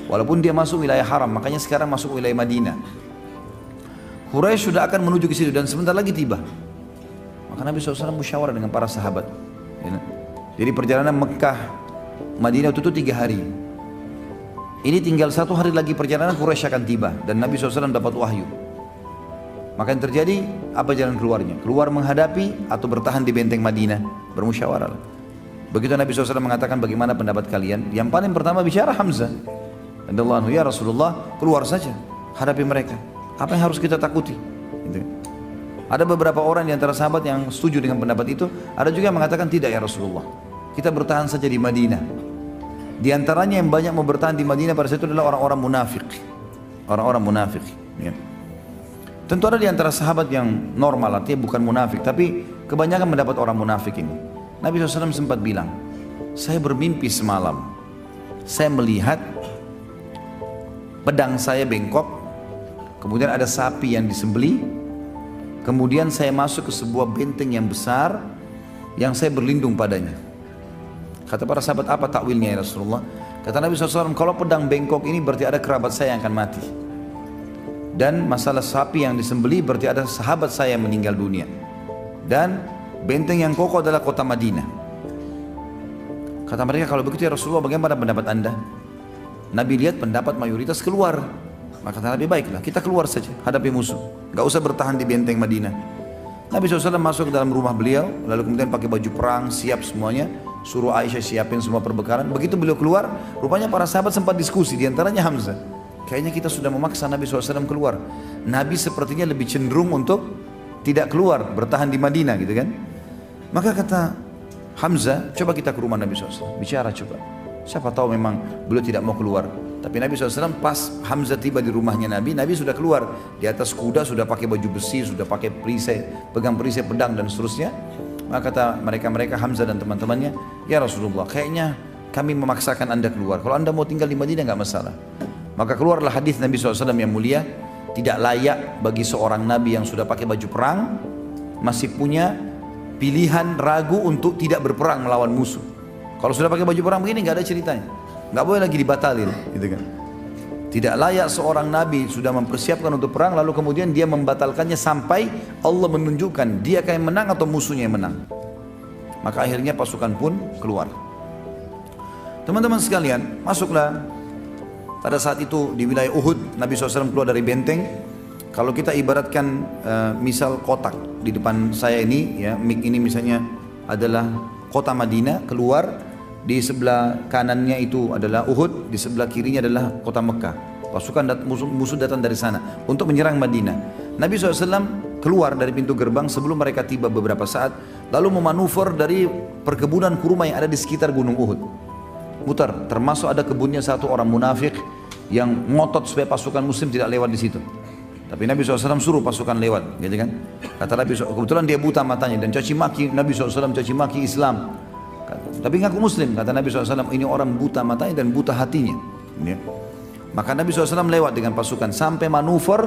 Walaupun dia masuk wilayah haram, makanya sekarang masuk wilayah Madinah. Quraisy sudah akan menuju ke situ dan sebentar lagi tiba. Maka Nabi SAW musyawarah dengan para sahabat. Jadi perjalanan Mekah Madinah itu 3 hari. Ini tinggal 1 hari lagi perjalanan Quraisy akan tiba dan Nabi SAW dapat wahyu. Maka yang terjadi, apa jalan keluarnya? Keluar menghadapi atau bertahan di benteng Madinah? Bermusyawarah. Begitu Nabi SAW mengatakan bagaimana pendapat kalian? Yang paling pertama bicara Hamzah. Radhiyallahu anhu, ya Rasulullah, keluar saja, hadapi mereka. Apa yang harus kita takuti? Gitu. Ada beberapa orang di antara sahabat yang setuju dengan pendapat itu. Ada juga yang mengatakan tidak ya Rasulullah, kita bertahan saja di Madinah. Di antaranya yang banyak mau bertahan di Madinah pada saat itu adalah orang-orang munafik. Orang-orang munafik. Ya. Tentu ada di antara sahabat yang normal, artinya bukan munafik, tapi kebanyakan mendapat orang munafik ini. Nabi SAW sempat bilang, saya bermimpi semalam, saya melihat pedang saya bengkok, kemudian ada sapi yang disembelih, kemudian saya masuk ke sebuah benteng yang besar, yang saya berlindung padanya. Kata para sahabat, apa takwilnya ya Rasulullah? Kata Nabi SAW, kalau pedang bengkok ini berarti ada kerabat saya yang akan mati. Dan masalah sapi yang disembelih berarti ada sahabat saya yang meninggal dunia. Dan benteng yang kokoh adalah kota Madinah. Kata mereka, kalau begitu ya Rasulullah, bagaimana pendapat anda? Nabi lihat pendapat mayoritas keluar. Maka kata Nabi, baiklah kita keluar saja hadapi musuh, gak usah bertahan di benteng Madinah. Nabi SAW masuk ke dalam rumah beliau, lalu kemudian pakai baju perang, siap semuanya, suruh Aisyah siapin semua perbekalan. Begitu beliau keluar, rupanya para sahabat sempat diskusi, diantaranya Hamzah. Kayaknya kita sudah memaksa Nabi SAW keluar. Nabi sepertinya lebih cenderung untuk tidak keluar, bertahan di Madinah gitu kan. Maka kata Hamzah, coba kita ke rumah Nabi SAW, bicara coba. Siapa tahu memang beliau tidak mau keluar. Tapi Nabi SAW pas Hamzah tiba di rumahnya Nabi sudah keluar. Di atas kuda, sudah pakai baju besi, sudah pakai perisai, pegang perisai pedang dan seterusnya. Maka kata mereka Hamzah dan teman-temannya, ya Rasulullah, kayaknya kami memaksakan anda keluar. Kalau anda mau tinggal di Madinah nggak masalah. Maka keluarlah hadis Nabi SAW yang mulia, tidak layak bagi seorang Nabi yang sudah pakai baju perang, masih punya pilihan ragu untuk tidak berperang melawan musuh. Kalau sudah pakai baju perang begini nggak ada ceritanya, nggak boleh lagi dibatalin, gitu kan? Tidak layak seorang Nabi sudah mempersiapkan untuk perang lalu kemudian dia membatalkannya sampai Allah menunjukkan dia akan menang atau musuhnya yang menang. Maka akhirnya pasukan pun keluar. Teman-teman sekalian, masuklah. Pada saat itu di wilayah Uhud, Nabi SAW keluar dari benteng. Kalau kita ibaratkan misal kotak di depan saya ini, ya, mic ini misalnya adalah kota Madinah, keluar di sebelah kanannya itu adalah Uhud, di sebelah kirinya adalah kota Mekah. Pasukan musuh datang dari sana untuk menyerang Madinah. Nabi SAW keluar dari pintu gerbang sebelum mereka tiba beberapa saat, lalu memanuver dari perkebunan kurma yang ada di sekitar gunung Uhud. Mutar, termasuk ada kebunnya satu orang munafik yang ngotot supaya pasukan muslim tidak lewat di situ. Tapi Nabi SAW suruh pasukan lewat, gitu kan? Kata Nabi SAW, kebetulan dia buta matanya dan caci maki Nabi SAW, caci maki Islam. Tapi ngaku muslim, kata Nabi SAW, ini orang buta matanya dan buta hatinya. Ya. Maka Nabi SAW lewat dengan pasukan sampai manuver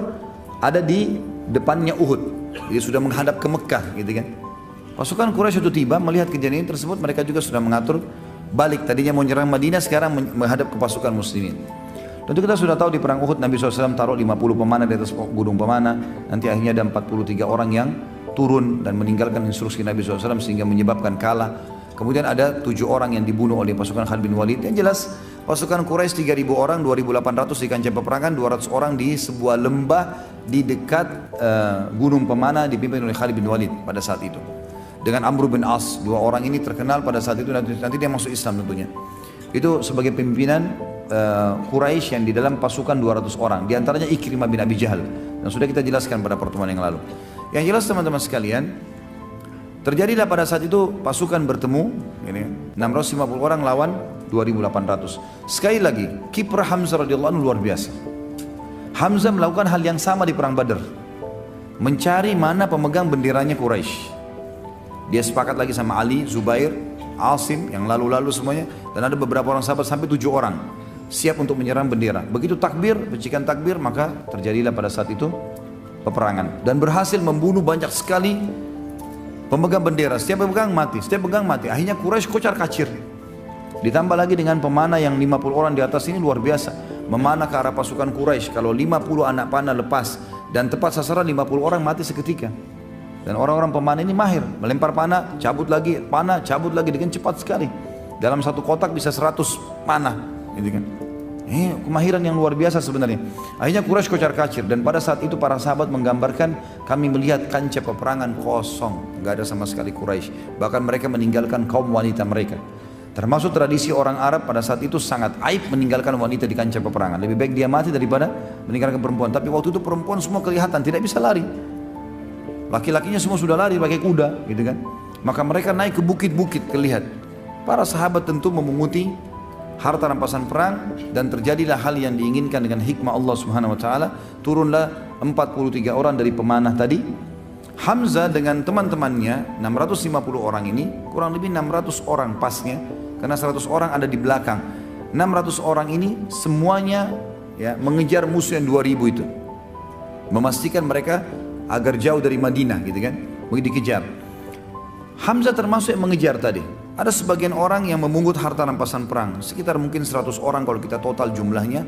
ada di depannya Uhud. Dia sudah menghadap ke Mekah, gitu kan? Pasukan Quraisy itu tiba melihat kejadian tersebut, mereka juga sudah mengatur balik. Tadinya mau menyerang Madinah, sekarang menghadap ke pasukan muslimin. Tentu kita sudah tahu di perang Uhud Nabi SAW taruh 50 pemanah di atas gunung pemanah. Nanti akhirnya ada 43 orang yang turun dan meninggalkan instruksi Nabi SAW sehingga menyebabkan kalah. Kemudian ada 7 orang yang dibunuh oleh pasukan Khalid bin Walid. Yang jelas pasukan Quraisy 3.000 orang, 2.800 di kancah peperangan, 200 orang di sebuah lembah di dekat gunung pemanah dipimpin oleh Khalid bin Walid pada saat itu. Dengan Amr bin As, 2 orang ini terkenal pada saat itu, nanti dia masuk Islam tentunya. Itu sebagai pimpinan Quraisy yang di dalam pasukan 200 orang, di antaranya Ikrimah bin Abi Jahal, dan sudah kita jelaskan pada pertemuan yang lalu. Yang jelas teman-teman sekalian, terjadilah pada saat itu pasukan bertemu, ini 650 orang lawan 2.800. Sekali lagi, kiprah Hamzah radhiyallahu anhu luar biasa. Hamzah melakukan hal yang sama di perang Badar, mencari mana pemegang benderanya Quraisy. Dia sepakat lagi sama Ali, Zubair, Asim yang lalu-lalu semuanya, dan ada beberapa orang sahabat sampai 7 orang siap untuk menyerang bendera. Begitu takbir, percikan takbir, maka terjadilah pada saat itu peperangan dan berhasil membunuh banyak sekali pemegang bendera. Setiap pemegang mati, setiap pemegang mati. Akhirnya Quraisy kocar-kacir. Ditambah lagi dengan pemanah yang 50 orang di atas ini luar biasa. Memanah ke arah pasukan Quraisy. Kalau 50 anak panah lepas dan tepat sasaran, 50 orang mati seketika. Dan orang-orang pemanah ini mahir, melempar panah, cabut lagi, dengan cepat sekali. Dalam satu kotak bisa 100 panah, gitu kan? Kemahiran yang luar biasa sebenarnya. Akhirnya Quraisy kocar-kacir, dan pada saat itu para sahabat menggambarkan, kami melihat kancah peperangan kosong, nggak ada sama sekali Quraisy. Bahkan mereka meninggalkan kaum wanita mereka. Termasuk tradisi orang Arab pada saat itu sangat aib meninggalkan wanita di kancah peperangan. Lebih baik dia mati daripada meninggalkan perempuan. Tapi waktu itu perempuan semua kelihatan tidak bisa lari. Laki-lakinya semua sudah lari pakai kuda, gitu kan? Maka mereka naik ke bukit-bukit, kelihatan. Para sahabat tentu memunguti harta rampasan perang, dan terjadilah hal yang diinginkan dengan hikmah Allah Subhanahu wa taala. Turunlah 43 orang dari pemanah tadi. Hamzah dengan teman-temannya 650 orang ini, kurang lebih 600 orang pasnya, karena 100 orang ada di belakang. 600 orang ini semuanya ya mengejar musuh yang 2000 itu, memastikan mereka agar jauh dari Madinah gitu kan, begitu dikejar. Hamzah termasuk yang mengejar tadi. Ada sebagian orang yang memungut harta rampasan perang, sekitar mungkin 100 orang kalau kita total jumlahnya,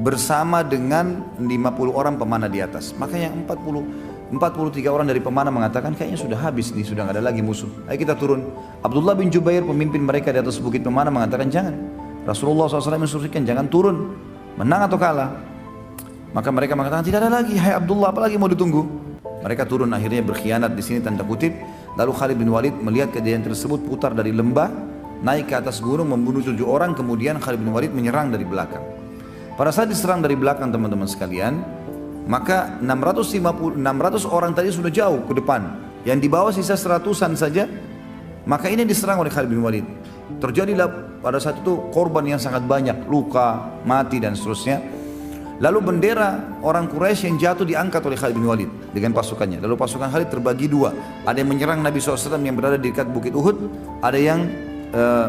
bersama dengan 50 orang pemanah di atas. Makanya 43 orang dari pemanah mengatakan kayaknya sudah habis nih, sudah nggak ada lagi musuh. Ayo kita turun. Abdullah bin Jubair pemimpin mereka di atas bukit pemanah mengatakan jangan. Rasulullah SAW menginstruksikan jangan turun, menang atau kalah. Maka mereka mengatakan tidak ada lagi, hai Abdullah, apalagi mau ditunggu. Mereka turun, akhirnya berkhianat di sini tanda kutip. Lalu Khalid bin Walid melihat kejadian tersebut, putar dari lembah, naik ke atas gunung, membunuh 7 orang. Kemudian Khalid bin Walid menyerang dari belakang. Pada saat diserang dari belakang teman-teman sekalian, maka 600 orang tadi sudah jauh ke depan, yang di bawah sisa 100-an saja. Maka ini diserang oleh Khalid bin Walid. Terjadilah pada saat itu korban yang sangat banyak, luka, mati dan seterusnya. Lalu bendera orang Quraisy yang jatuh diangkat oleh Khalid bin Walid dengan pasukannya. Lalu pasukan Khalid terbagi dua. Ada yang menyerang Nabi SAW yang berada di dekat bukit Uhud. Ada yang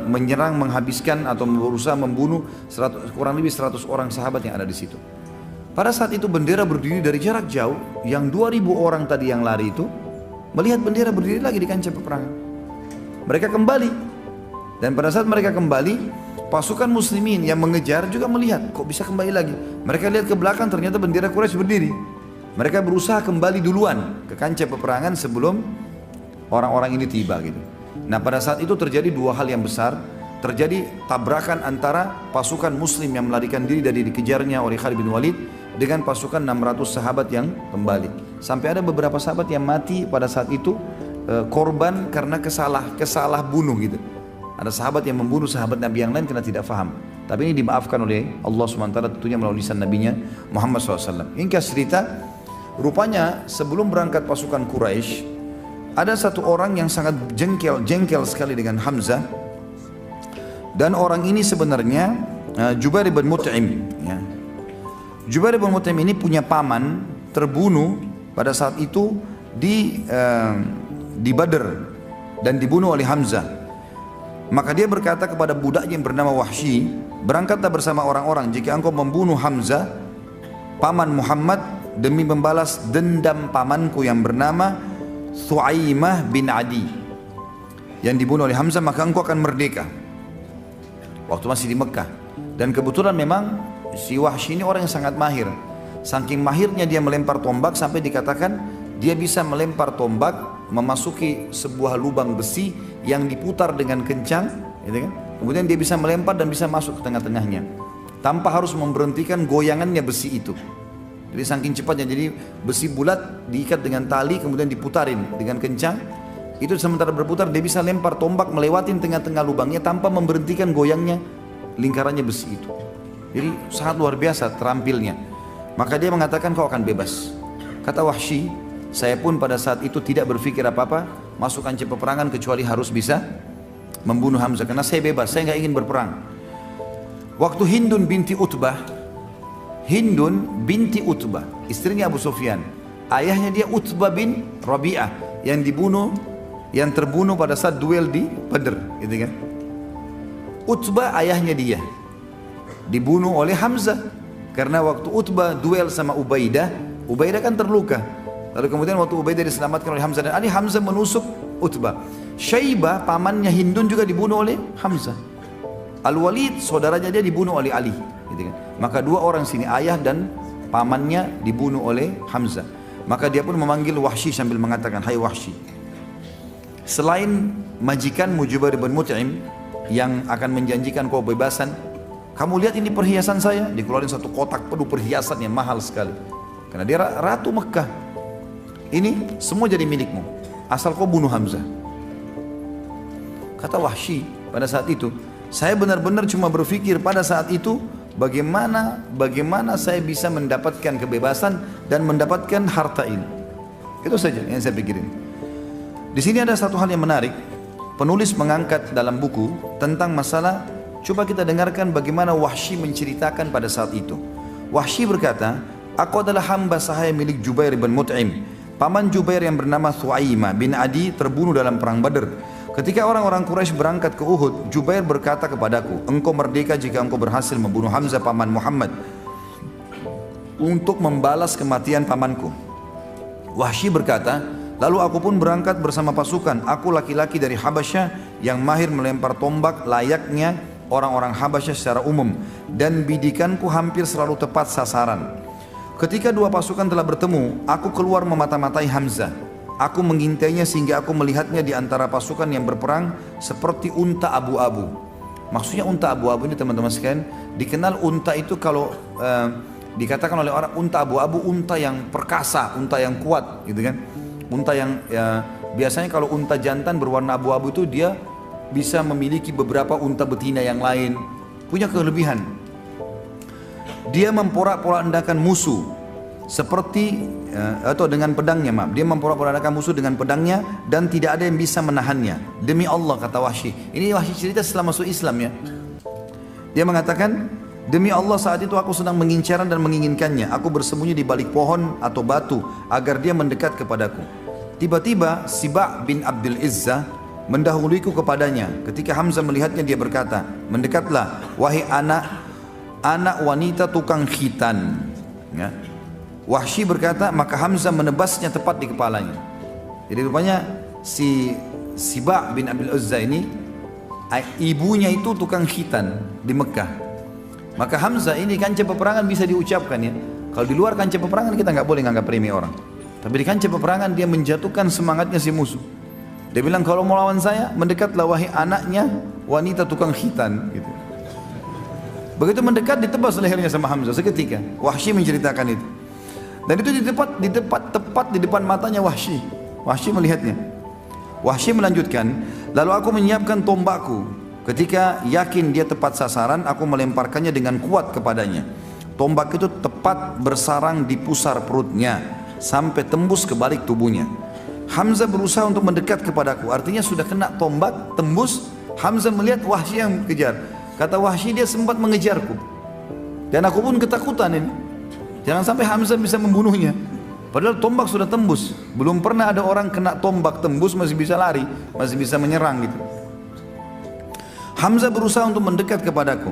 menyerang, menghabiskan atau berusaha membunuh kurang lebih 100 orang sahabat yang ada di situ. Pada saat itu bendera berdiri dari jarak jauh. Yang 2000 orang tadi yang lari itu melihat bendera berdiri lagi di kancah peperangan. Mereka kembali. Dan pada saat mereka kembali, pasukan muslimin yang mengejar juga melihat, kok bisa kembali lagi. Mereka lihat ke belakang, ternyata bendera Quraisy berdiri. Mereka berusaha kembali duluan ke kancah peperangan sebelum orang-orang ini tiba gitu. Nah pada saat itu terjadi dua hal yang besar. Terjadi tabrakan antara pasukan muslim yang melarikan diri dari dikejarnya oleh Khalid bin Walid dengan pasukan 600 sahabat yang kembali. Sampai ada beberapa sahabat yang mati pada saat itu, korban karena kesalah bunuh gitu. Ada sahabat yang membunuh sahabat Nabi yang lain karena tidak faham. Tapi ini dimaafkan oleh Allah SWT tentunya melalui lisan Nabinya Muhammad SAW. Ringkas cerita, rupanya sebelum berangkat pasukan Quraisy, ada satu orang yang sangat jengkel sekali dengan Hamzah. Dan orang ini sebenarnya Jubair bin Mut'im ya. Jubair bin Mut'im ini punya paman terbunuh pada saat itu di Badr dan dibunuh oleh Hamzah. Maka dia berkata kepada budaknya yang bernama Wahsy, berangkatlah bersama orang-orang jika engkau membunuh Hamzah, paman Muhammad, demi membalas dendam pamanku yang bernama Thu'aimah bin Adi yang dibunuh oleh Hamzah, maka engkau akan merdeka. Waktu masih di Mekah. Dan kebetulan memang si Wahsy ini orang yang sangat mahir. Saking mahirnya dia melempar tombak sampai dikatakan dia bisa melempar tombak memasuki sebuah lubang besi yang diputar dengan kencang, gitu kan? Kemudian dia bisa melempar dan bisa masuk ke tengah-tengahnya tanpa harus memberhentikan goyangannya besi itu. Jadi saking cepatnya, jadi besi bulat diikat dengan tali kemudian diputarin dengan kencang. Itu sementara berputar dia bisa lempar tombak melewati tengah-tengah lubangnya tanpa memberhentikan goyangnya lingkarannya besi itu. Jadi sangat luar biasa terampilnya. Maka dia mengatakan kau akan bebas. Kata Wahsy, saya pun pada saat itu tidak berpikir apa-apa masuk kancah peperangan kecuali harus bisa membunuh Hamzah karena saya bebas, saya nggak ingin berperang. Waktu Hindun binti Utbah, istrinya Abu Sufyan, ayahnya dia Utbah bin Rabi'ah yang terbunuh pada saat duel di Badr, gitu kan? Utbah ayahnya dia dibunuh oleh Hamzah karena waktu Utbah duel sama Ubaidah kan terluka. Lalu kemudian waktu Ubaidah diselamatkan oleh Hamzah dan Ali, Hamzah menusuk Utbah. Syaibah pamannya Hindun juga dibunuh oleh Hamzah. Al-Walid saudaranya dia dibunuh oleh Ali, gitu kan? Maka dua orang sini ayah dan pamannya dibunuh oleh Hamzah. Maka dia pun memanggil Wahsy sambil mengatakan, hai Wahsy, selain majikan Jubair bin Mut'im yang akan menjanjikan kau bebasan, kamu lihat ini perhiasan saya. Dikeluarin satu kotak penuh perhiasan yang mahal sekali karena dia ratu Mekah. Ini semua jadi milikmu asal kau bunuh Hamzah. Kata Wahsy pada saat itu, saya benar-benar cuma berpikir pada saat itu bagaimana saya bisa mendapatkan kebebasan dan mendapatkan harta ini. Itu saja yang saya pikirin. Di sini ada satu hal yang menarik. Penulis mengangkat dalam buku tentang masalah Coba kita dengarkan bagaimana Wahsy menceritakan pada saat itu. Wahsy berkata, aku adalah hamba sahaya milik Jubair bin Mut'im. Paman Jubair yang bernama Thu'aimah bin Adi terbunuh dalam perang Badr. Ketika orang-orang Quraisy berangkat ke Uhud, Jubair berkata kepadaku, engkau merdeka jika engkau berhasil membunuh Hamzah paman Muhammad untuk membalas kematian pamanku. Wahsy berkata, lalu aku pun berangkat bersama pasukan. Aku laki-laki dari Habasyah yang mahir melempar tombak layaknya orang-orang Habasyah secara umum, dan bidikanku hampir selalu tepat sasaran. Ketika dua pasukan telah bertemu, aku keluar memata-matai Hamzah. Aku mengintainya sehingga aku melihatnya di antara pasukan yang berperang seperti unta abu-abu. Maksudnya unta abu-abu ini teman-teman sekalian, dikenal unta itu kalau dikatakan oleh orang unta abu-abu, unta yang perkasa, unta yang kuat gitu kan. Unta yang biasanya kalau unta jantan berwarna abu-abu itu dia bisa memiliki beberapa unta betina yang lain, punya kelebihan. Dia memporak-porandakan musuh seperti atau dengan pedangnya, maaf. Dia memporak-porandakan musuh dengan pedangnya dan tidak ada yang bisa menahannya. Demi Allah, kata Wahsy. Ini Wahsy cerita setelah masuk Islam ya. Dia mengatakan, demi Allah saat itu aku sedang mengincarnya dan menginginkannya. Aku bersembunyi di balik pohon atau batu agar dia mendekat kepadaku. Tiba-tiba Siba' bin Abdul Izzah mendahuluiku kepadanya. Ketika Hamzah melihatnya dia berkata, mendekatlah wahai anak wanita tukang khitan. Ya. Wahsy berkata, maka Hamzah menebasnya tepat di kepalanya. Jadi rupanya si Siba' bin Abdul Izzah ini ibunya itu tukang khitan di Mekah. Maka Hamzah ini kancah peperangan bisa diucapkan ya. Kalau di luar kancah peperangan kita nggak boleh nganggap remeh orang. Tapi di kancah peperangan dia menjatuhkan semangatnya si musuh. Dia bilang, kalau mau lawan saya, mendekatlah wahai anaknya wanita tukang khitan. Gitu. Begitu mendekat ditebas lehernya sama Hamzah seketika. Wahsy menceritakan itu. Dan itu tepat di depan matanya Wahsy. Wahsy melihatnya. Wahsy melanjutkan, lalu aku menyiapkan tombakku. Ketika yakin dia tepat sasaran, aku melemparkannya dengan kuat kepadanya. Tombak itu tepat bersarang di pusar perutnya sampai tembus ke balik tubuhnya. Hamzah berusaha untuk mendekat kepadaku, artinya sudah kena tombak, tembus. Hamzah melihat Wahsy yang kejar. Kata Wahsy, dia sempat mengejarku. Dan aku pun ketakutan ini. Jangan sampai Hamzah bisa membunuhnya. Padahal tombak sudah tembus. Belum pernah ada orang kena tombak tembus masih bisa lari, masih bisa menyerang gitu. Hamzah berusaha untuk mendekat kepadaku,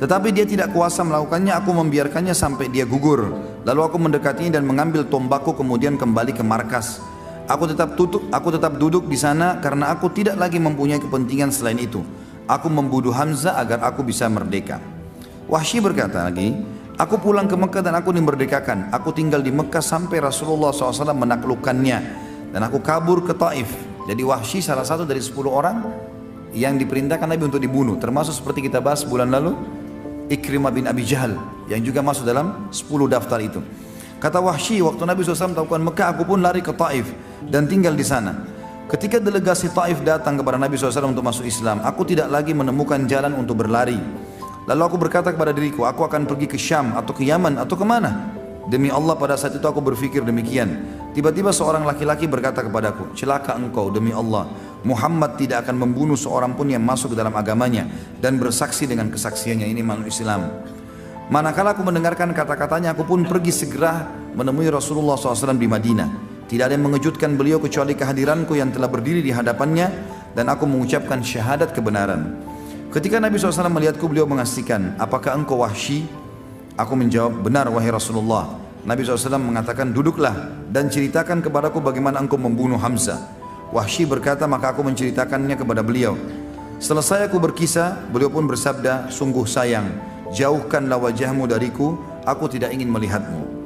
tetapi dia tidak kuasa melakukannya. Aku membiarkannya sampai dia gugur. Lalu aku mendekatinya dan mengambil tombakku kemudian kembali ke markas. Aku tetap duduk di sana karena aku tidak lagi mempunyai kepentingan selain itu. Aku membunuh Hamzah agar aku bisa merdeka. Wahsy berkata lagi, aku pulang ke Mekah dan aku dimerdekakan. Aku tinggal di Mekah sampai Rasulullah SAW menaklukkannya. Dan aku kabur ke Taif. Jadi Wahsy salah satu dari 10 orang yang diperintahkan Nabi untuk dibunuh. Termasuk seperti kita bahas bulan lalu, Ikrimah bin Abi Jahal yang juga masuk dalam 10 daftar itu. Kata Wahsy, waktu Nabi SAW melakukan Mekah, aku pun lari ke Taif dan tinggal di sana. Ketika delegasi Taif datang kepada Nabi SAW untuk masuk Islam, aku tidak lagi menemukan jalan untuk berlari. Lalu aku berkata kepada diriku, aku akan pergi ke Syam atau ke Yaman atau kemana? Demi Allah pada saat itu aku berpikir demikian. Tiba-tiba seorang laki-laki berkata kepadaku, celaka engkau demi Allah. Muhammad tidak akan membunuh seorang pun yang masuk ke dalam agamanya dan bersaksi dengan kesaksiannya. Ini makhluk Islam. Manakala aku mendengarkan kata-katanya, aku pun pergi segera menemui Rasulullah SAW di Madinah. Tidak ada yang mengejutkan beliau kecuali kehadiranku yang telah berdiri di hadapannya dan aku mengucapkan syahadat kebenaran. Ketika Nabi SAW melihatku, beliau mengasihkan, apakah engkau Wahsy? Aku menjawab, benar wahai Rasulullah. Nabi SAW mengatakan, duduklah dan ceritakan kepadaku bagaimana engkau membunuh Hamzah. Wahsy berkata, maka aku menceritakannya kepada beliau. Selesai aku berkisah, beliau pun bersabda, sungguh sayang, jauhkanlah wajahmu dariku, aku tidak ingin melihatmu.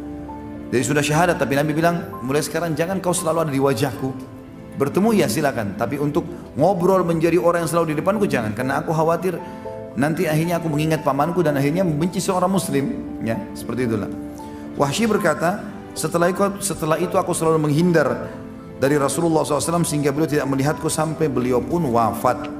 Jadi sudah syahadat, tapi Nabi bilang, mulai sekarang jangan kau selalu ada di wajahku. Bertemu ya silakan, tapi untuk ngobrol menjadi orang yang selalu di depanku jangan, karena aku khawatir nanti akhirnya aku mengingat pamanku dan akhirnya membenci seorang muslim, ya seperti itulah. Wahsy berkata, setelah itu aku selalu menghindar dari Rasulullah SAW sehingga beliau tidak melihatku sampai beliau pun wafat.